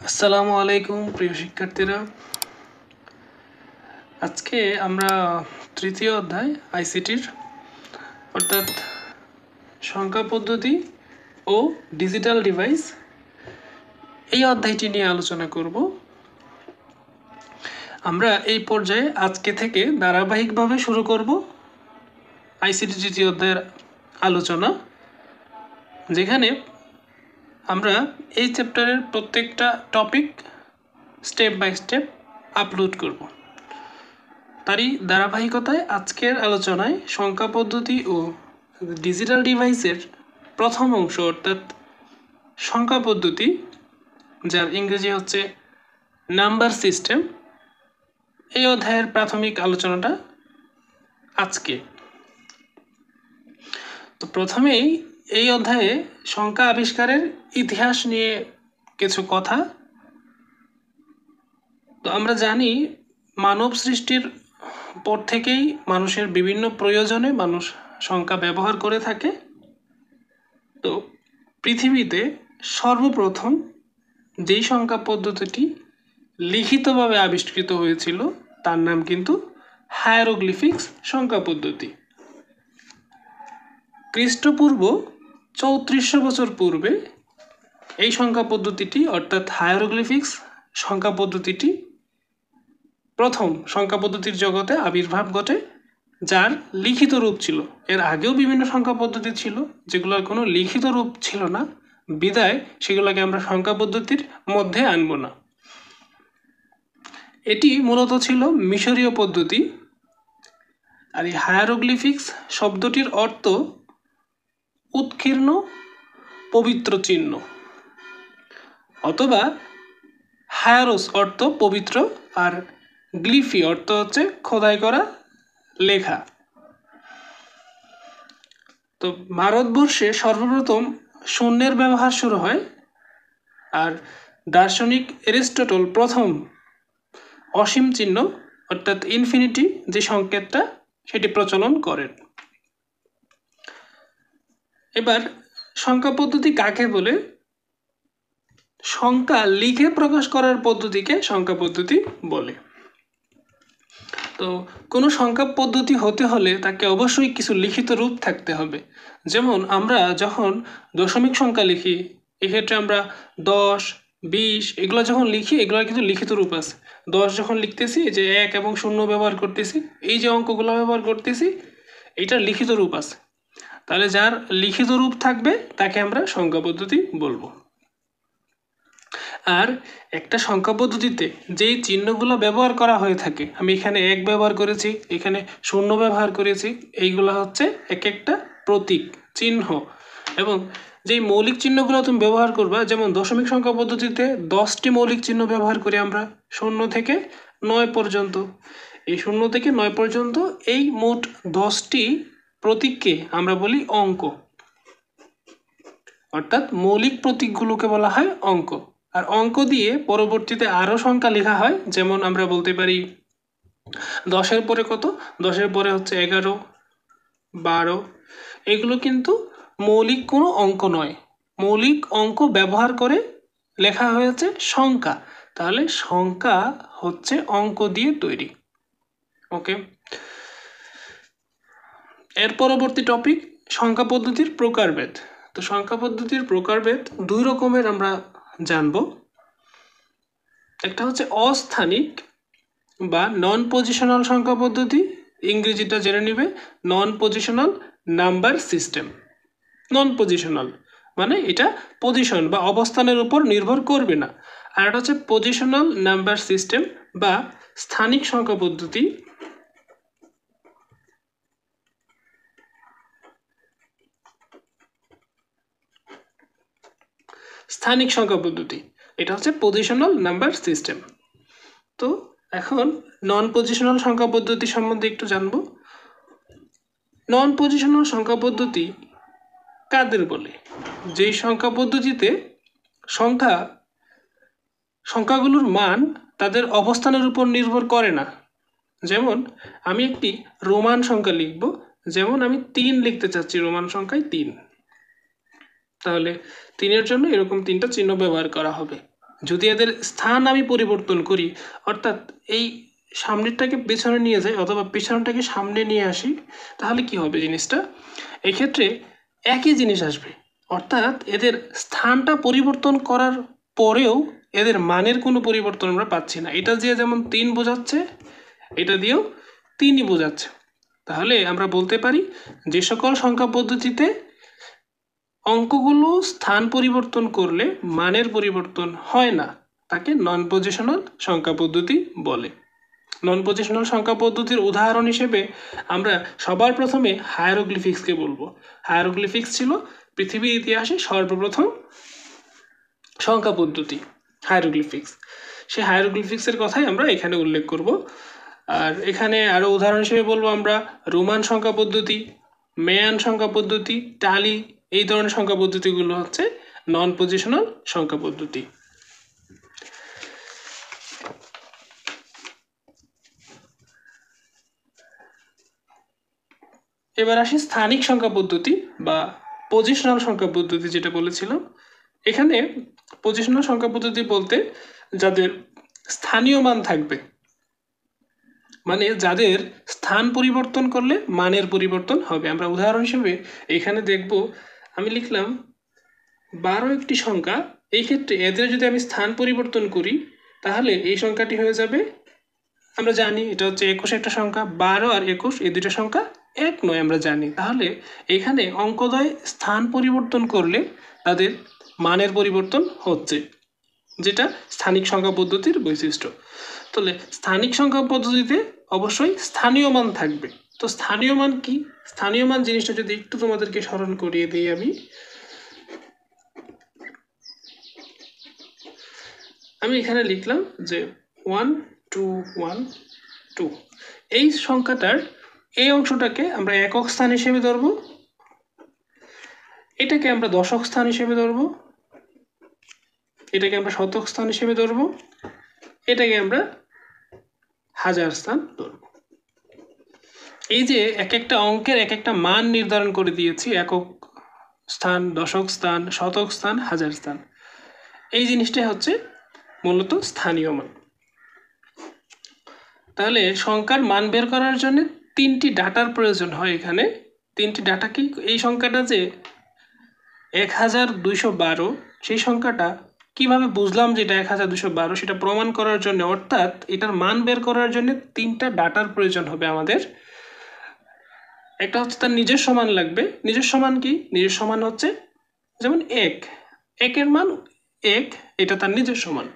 আসসালামু আলাইকুম প্রিয় শিক্ষার্থীরা। আজকে আমরা তৃতীয় অধ্যায় আইসিটির অর্থাৎ সংখ্যা পদ্ধতি ও ডিজিটাল ডিভাইস এই অধ্যায়টি নিয়ে আলোচনা করব। আমরা এই পর্যায়ে আজকে থেকে ধারাবাহিকভাবে শুরু করব আইসিটি তৃতীয় অধ্যায়ের আলোচনা, যেখানে আমরা এই চ্যাপ্টারের প্রত্যেকটা topic step by step upload করব। তারই ধারাবাহিকতায় আজকের আলোচনায় সংখ্যা পদ্ধতি ও ডিজিটাল ডিভাইসের প্রথম অংশ অর্থাৎ সংখ্যা পদ্ধতি, যার ইংরেজি হচ্ছে নাম্বার সিস্টেম, এই অধ্যায়ের প্রাথমিক আলোচনাটা আজকে। তো প্রথমেই এই অধ্যায়ে সংখ্যা আবিষ্কারের ইতিহাস নিয়ে কিছু কথা। তো আমরা জানি মানব সৃষ্টির পর থেকেই মানুষের বিভিন্ন প্রয়োজনে মানুষ সংখ্যা ব্যবহার করে থাকে। তো পৃথিবীতে সর্বপ্রথম যেই সংখ্যা পদ্ধতিটি লিখিতভাবে আবিষ্কৃত হয়েছিল তার নাম কিন্তু হায়ারোগ্লিফিক্স সংখ্যা পদ্ধতি। খ্রিস্টপূর্ব 3400 বছর পূর্বে এই সংখ্যা পদ্ধতিটি অর্থাৎ হায়ারোগ্লিফিক্স সংখ্যা পদ্ধতিটি প্রথম সংখ্যা পদ্ধতির জগতে আবির্ভাব ঘটে, যার লিখিত রূপ ছিল। এর আগেও বিভিন্ন সংখ্যা পদ্ধতি ছিল যেগুলোর কোনো লিখিত রূপ ছিল না, বিদায় সেগুলোকে আমরা সংখ্যা পদ্ধতির মধ্যে আনব না। এটি মূলত ছিল মিশরীয় পদ্ধতি। আর এই হায়ারোগ্লিফিক্স শব্দটির অর্থ উৎকীর্ণ পবিত্র চিহ্ন, অথবা হায়ারোস অর্থ পবিত্র আর গ্লিফি অর্থ হচ্ছে খোদাই করা লেখা। তো ভারতবর্ষে সর্বপ্রথম শূন্যের ব্যবহার শুরু হয়, আর দার্শনিক এরিস্টটল প্রথম অসীম চিহ্ন অর্থাৎ ইনফিনিটি যে সংকেতটা সেটি প্রচলন করেন। এবার সংখ্যা পদ্ধতি কাকে বলে? সংখ্যা লিখে প্রকাশ করার পদ্ধতিকে সংখ্যা পদ্ধতি বলে। তো কোনো সংখ্যা পদ্ধতি হতে হলে তাকে অবশ্যই কিছু লিখিত রূপ থাকতে হবে। যেমন আমরা যখন দশমিক সংখ্যা লিখি, এক্ষেত্রে আমরা 10, 20 এগুলো যখন লিখি, এগুলোর কিন্তু লিখিত রূপ আছে। 10 যখন লিখতেছি, যে 1 এবং 0 ব্যবহার করতেছি, এই যে অঙ্কগুলো ব্যবহার করতেছি, এইটার লিখিত রূপ আছে। তাহলে যার লিখিত রূপ থাকবে তাকে আমরা সংখ্যা পদ্ধতি বলবো। আর একটা সংখ্যা পদ্ধতিতে যেই চিহ্নগুলো ব্যবহার করা হয়ে থাকে, আমি এখানে 1 ব্যবহার করেছি, এখানে 0 ব্যবহার করেছি, এইগুলো হচ্ছে এক একটা প্রতীক চিহ্ন। এবং যেই মৌলিক চিহ্নগুলো তুমি ব্যবহার করবা, যেমন দশমিক সংখ্যা পদ্ধতিতে 10টি মৌলিক চিহ্ন ব্যবহার করি আমরা 0 থেকে 9 পর্যন্ত। এই 0 থেকে 9 পর্যন্ত এই মোট 10টি প্রতীককে আমরা বলি অঙ্ক, অর্থাৎ মৌলিক প্রতীকগুলোকে বলা হয় অঙ্ক। আর অঙ্ক দিয়ে পরবর্তীতে আরও সংখ্যা লেখা হয়, যেমন আমরা বলতে পারি 10-এর পরে কত, 10-এর পরে হচ্ছে 11, 12। এগুলো কিন্তু মৌলিক কোনো অঙ্ক নয়, মৌলিক অঙ্ক ব্যবহার করে লেখা হয়েছে সংখ্যা। তাহলে সংখ্যা হচ্ছে অঙ্ক দিয়ে তৈরি। ওকে, এর পরবর্তী টপিক সংখ্যা পদ্ধতির প্রকারভেদ। তো সংখ্যা পদ্ধতির প্রকারভেদ দুই রকমের আমরা জানব। একটা হচ্ছে অস্থানিক বা নন পজিশনাল সংখ্যা পদ্ধতি, ইংরেজিটা জেনে নিবে নন পজিশনাল নাম্বার সিস্টেম। নন পজিশনাল মানে এটা পজিশন বা অবস্থানের উপর নির্ভর করবে না। আর এটা হচ্ছে পজিশনাল নাম্বার সিস্টেম বা স্থানিক সংখ্যা পদ্ধতি। স্থানিক সংখ্যা পদ্ধতি এটা হচ্ছে পজিশনাল নাম্বার সিস্টেম। তো এখন নন পজিশনাল সংখ্যা পদ্ধতি সম্বন্ধে একটু জানবো। নন পজিশনাল সংখ্যা পদ্ধতি কাদের বলে? যেই সংখ্যা পদ্ধতিতে সংখ্যাগুলোর মান তাদের অবস্থানের উপর নির্ভর করে না। যেমন আমি একটি রোমান সংখ্যা লিখব, যেমন আমি 3 লিখতে চাচ্ছি রোমান সংখ্যায় 3, তাহলে 3-এর জন্য এরকম 3টা চিহ্ন ব্যবহার করা হবে। যদি এদের স্থান আমি পরিবর্তন করি, অর্থাৎ এই সামনেরটাকে পেছনে নিয়ে যাই অথবা পেছনটাকে সামনে নিয়ে আসি, তাহলে কি হবে জিনিসটা? এক্ষেত্রে একই জিনিস আসবে, অর্থাৎ এদের স্থানটা পরিবর্তন করার পরেও এদের মানের কোনো পরিবর্তন আমরা পাচ্ছি না। এটা দিয়ে যেমন 3 বোঝাচ্ছে, এটা দিয়েও 3ই বোঝাচ্ছে। তাহলে আমরা বলতে পারি যে সকল সংখ্যা পদ্ধতিতে অঙ্কগুলো স্থান পরিবর্তন করলে মানের পরিবর্তন হয় না, তাকে নন পজিশনাল সংখ্যা পদ্ধতি বলে। নন পজিশনাল সংখ্যা পদ্ধতির উদাহরণ হিসেবে আমরা সবার প্রথমে হায়ারোগ্লিফিক্সকে বলবো। হায়ারোগ্লিফিক্স ছিল পৃথিবীর ইতিহাসে সর্বপ্রথম সংখ্যা পদ্ধতি, হায়ারোগ্লিফিক্স। সেই হায়ারোগ্লিফিক্সের কথাই আমরা এখানে উল্লেখ করব। আর এখানে আরও উদাহরণ হিসেবে বলবো আমরা রোমান সংখ্যা পদ্ধতি, মেয়ান সংখ্যা পদ্ধতি, টালি, এই ধরনের সংখ্যা পদ্ধতিগুলো হচ্ছে নন পজিশনাল সংখ্যা পদ্ধতি। এবার আসি স্থানিক সংখ্যা পদ্ধতি বা পজিশনাল সংখ্যা পদ্ধতি, যেটা বলেছিলাম। এখানে পজিশনাল সংখ্যা পদ্ধতি বলতে যাদের স্থানীয় মান থাকবে, মানে যাদের স্থান পরিবর্তন করলে মানের পরিবর্তন হবে। আমরা উদাহরণ হিসেবে এখানে দেখব, আমি লিখলাম 12 একটি সংখ্যা। এই ক্ষেত্রে এদের যদি আমি স্থান পরিবর্তন করি তাহলে এই সংখ্যাটি হয়ে যাবে, আমরা জানি এটা হচ্ছে 21 একটা সংখ্যা, 12 আর 21 এই দুটো সংখ্যা এক নয় আমরা জানি। তাহলে এখানে অঙ্কদ্বয় স্থান পরিবর্তন করলে তাদের মানের পরিবর্তন হচ্ছে, যেটা স্থানিক সংখ্যা পদ্ধতির বৈশিষ্ট্য। তাহলে স্থানিক সংখ্যা পদ্ধতিতে অবশ্যই স্থানীয় মান থাকবে। তো স্থানীয় মান কি? স্থানীয় মান জিনিসটা যদি একটু তোমাদেরকে স্মরণ করিয়ে দিই, আমি এখানে লিখলাম যে 1 2 1 2, এই সংখ্যাটার এই অংশটাকে আমরা একক স্থান হিসেবে ধরব, এটাকে আমরা দশক স্থান হিসেবে ধরব, এটাকে আমরা শতক স্থান হিসেবে ধরব, এটাকে আমরা হাজার স্থান ধরব। এই যে এক একটা অঙ্কের এক একটা মান নির্ধারণ করে দিয়েছি, একক স্থান, দশক স্থান, শতক স্থান, হাজার স্থান, এই জিনিসটাই হচ্ছে মূলত স্থানীয় মান। তাহলে সংখ্যার মান বের করার জন্য 3টি ডাটার প্রয়োজন হয়। এখানে 3টি ডাটা কি? এই সংখ্যাটা যে 1212, সেই সংখ্যাটা কিভাবে বুঝলাম যে এটা 1212, সেটা প্রমাণ করার জন্য, অর্থাৎ এটার মান বের করার জন্য 3টা ডাটার প্রয়োজন হবে আমাদের। একটা হচ্ছে তার নিজস্ব মান লাগবে। নিজস্ব মান কি? নিজস্ব মান হচ্ছে যেমন 1, 1 এর মান 1, এটা তার নিজস্ব মান।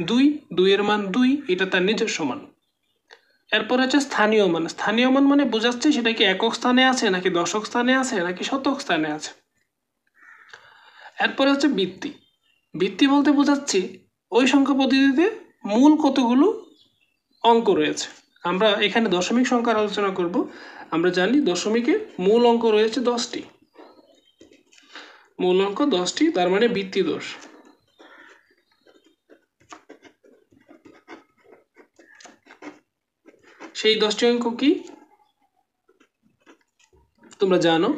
2, 2 এর মান 2, এটা তার নিজস্ব মান। এরপর হচ্ছে স্থানীয় মান। স্থানীয় মান মানে বোঝাচ্ছে সেটা কি একক স্থানে আছে নাকি দশক স্থানে আছে নাকি শতক স্থানে আছে। এরপরে হচ্ছে বৃত্তি। বৃত্তি বলতে বোঝাচ্ছি ওই সংখ্যা পদ্ধতিতে মূল কতগুলো অঙ্ক রয়েছে। আমরা এখানে দশমিক সংখ্যার আলোচনা করব। আমরা জানি দশমিকে মূল অঙ্ক রয়েছে 10টি, মূল অঙ্ক 10টি, তার মানে বৃত্তি দোষ। সেই 10টি অঙ্ক কি তোমরা জানো,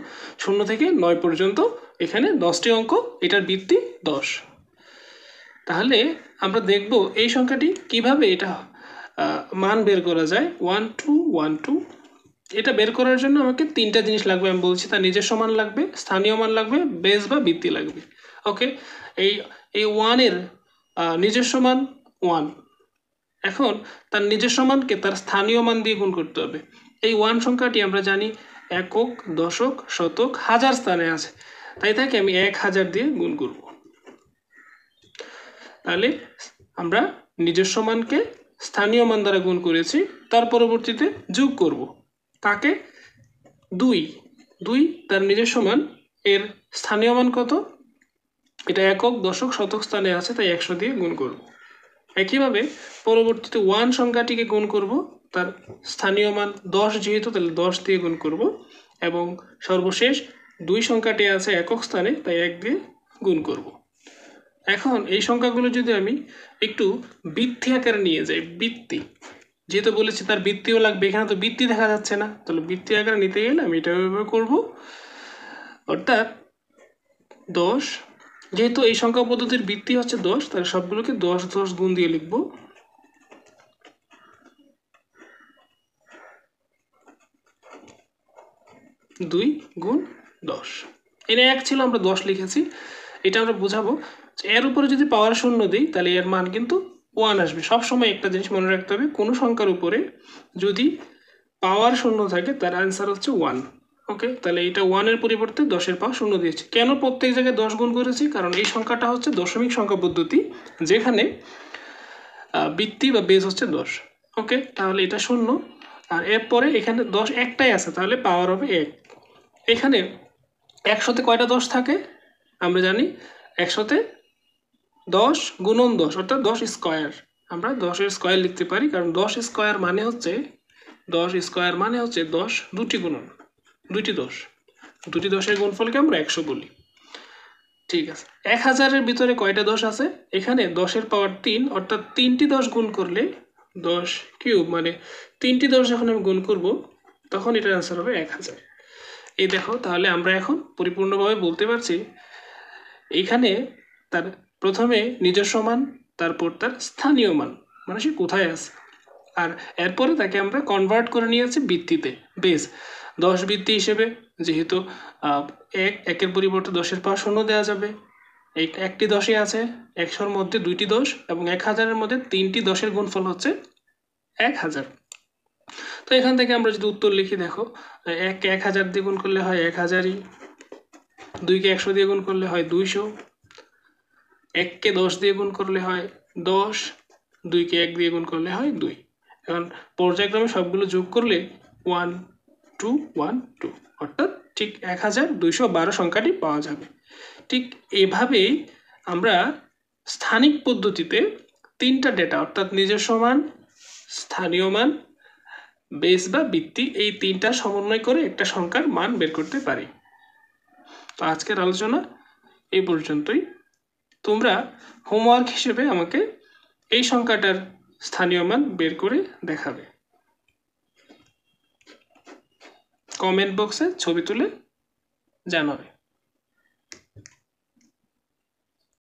0 থেকে 9 পর্যন্ত এখানে 10টি অঙ্ক, এটার বৃত্তি 10। তাহলে আমরা দেখব এই সংখ্যাটি কিভাবে এটা মান বের করা যায়। 1 2 1 2, এটা বের করার জন্য আমাকে 3টা জিনিস লাগবে। আমি বলছি তার নিজস্ব মান লাগবে, স্থানীয় মান লাগবে, বেস বা বৃত্তি লাগবে। ওকে, এই 1 এর নিজস্ব মান 1। এখন তার নিজস্ব মানকে তার স্থানীয় মান দিয়ে গুণ করতে হবে। এই 1 সংখ্যাটি আমরা জানি একক, দশক, শতক, হাজার স্থানে আছে, তাই তাকে আমি 1000 দিয়ে গুণ করব। তাহলে আমরা নিজস্ব মানকে স্থানীয় মান দ্বারা গুণ করেছি, তার পরবর্তীতে যোগ করব কাকে? 2, 2 তার নিজস্ব মান, এর স্থানীয় মান কত? এটা একক, দশক, শতক স্থানে আছে, তাই 100 দিয়ে গুণ করব। একইভাবে পরবর্তীতে 1 সংখ্যাটিকে গুণ করব, তার স্থানীয় মান 10 যেহেতু, তাহলে 10 দিয়ে গুণ করব, এবং সর্বশেষ 2 সংখ্যাটি আছে একক স্থানে, তাই 1 দিয়ে গুণ করব। এখন এই সংখ্যাগুলো যদি আমি একটু বৃত্তি আকারে নিয়ে যাই, বৃত্তি যেহেতু বলেছি তার বৃত্তিও লাগবে, এখানে তো বৃত্তি দেখা যাচ্ছে না, তাহলে বৃত্তি আকারে নিতে গেলে আমি এটা ব্যবহার করব। অর্থাৎ 10 যেহেতু এই সংখ্যা পদ্ধতির ভিত্তি হচ্ছে 10, তাহলে সবগুলোকে 10 10 গুণ দিয়ে লিখব। 2 গুণ 10। এর 1 ছিল, আমরা 10 লিখেছি। এটা আমরা বোঝাবো এর উপরে যদি পাওয়ার শূন্য দিই তাহলে এর মান কিন্তু 1 আসবে। সবসময় একটা জিনিস মনে রাখতে হবে, কোনো সংখ্যার উপরে যদি পাওয়ার শূন্য থাকে তার অ্যান্সার হচ্ছে 1। ওকে, তাহলে এটা 1-এর পরিবর্তে 10-এর পাওয়ার শূন্য দিয়েছি। কেন প্রত্যেক জায়গায় 10 গুণ করেছি? কারণ এই সংখ্যাটা হচ্ছে দশমিক সংখ্যা পদ্ধতি, যেখানে ভিত্তি বা বেস হচ্ছে 10। ওকে, তাহলে এটা শূন্য, আর এরপরে এখানে 10 একটাই আছে, তাহলে পাওয়ার হবে 1। এখানে 100-তে কয়টা 10 থাকে? আমরা জানি 100-তে 10 গুণন 10, অর্থাৎ 10 স্কোয়ার। আমরা 10-এর স্কোয়ার লিখতে পারি, কারণ 10 স্কোয়ার মানে হচ্ছে 10 দুটি গুণন, দুটি 10, দুটি 10-এর গুণফলকে আমরা 100 বলি। ঠিক আছে, 1000-এর ভিতরে কয়টা 10 আছে? এখানে 10-এর পাওয়ার 3, অর্থাৎ 3টি 10 গুণ করলে 10 কিউব, মানে 3টি 10 যখন আমি গুণ করব তখন এটার অ্যান্সার হবে 1000। এই দেখো, তাহলে আমরা এখন পরিপূর্ণভাবে বলতে পারছি এইখানে তার প্রথমে নিজস্ব মান, তারপর তার স্থানীয় মান, মানে সে কোথায় আছে, আর এরপরে তাকে আমরা কনভার্ট করে নিয়েছি ভিত্তিতে, বেস 10 ভিত্তি হিসেবে। যেহেতু 1-এর পরিবর্তে 10-এর পাওয়ার শূন্য দেওয়া যাবে, একটি 10-ই আছে, 100-র মধ্যে 2টি 10 এবং 1000-এর মধ্যে 3টি 10-এর গুণফল হচ্ছে 1000। তো এখান থেকে আমরা যদি উত্তর লিখি, দেখো 1-কে 1000 দিয়ে গুণ করলে হয় 1000ই, 2-কে 100 দিয়ে গুণ করলে হয় 200, 1-কে 10 দিয়ে গুণ করলে হয় 10, 2-কে 1 দিয়ে গুণ করলে হয় 2। এখন পর্যায়ক্রমে সবগুলো যোগ করলে 1 2 1 2, অর্থাৎ ঠিক 1212 সংখ্যাটি পাওয়া যাবে। ঠিক এভাবেই আমরা স্থানিক পদ্ধতিতে 3টা ডেটা, অর্থাৎ নিজস্ব মান, স্থানীয় মান, বেস বা ভিত্তি, এই 3টার সমন্বয় করে একটা সংখ্যার মান বের করতে পারি। তো আজকের আলোচনা এই পর্যন্তই। তোমরা হোমওয়ার্ক হিসেবে আমাকে এই সংখ্যাটার স্থানীয় মান বের করে দেখাবে। কমেন্ট বক্সে ছবি তুলে জানাবে।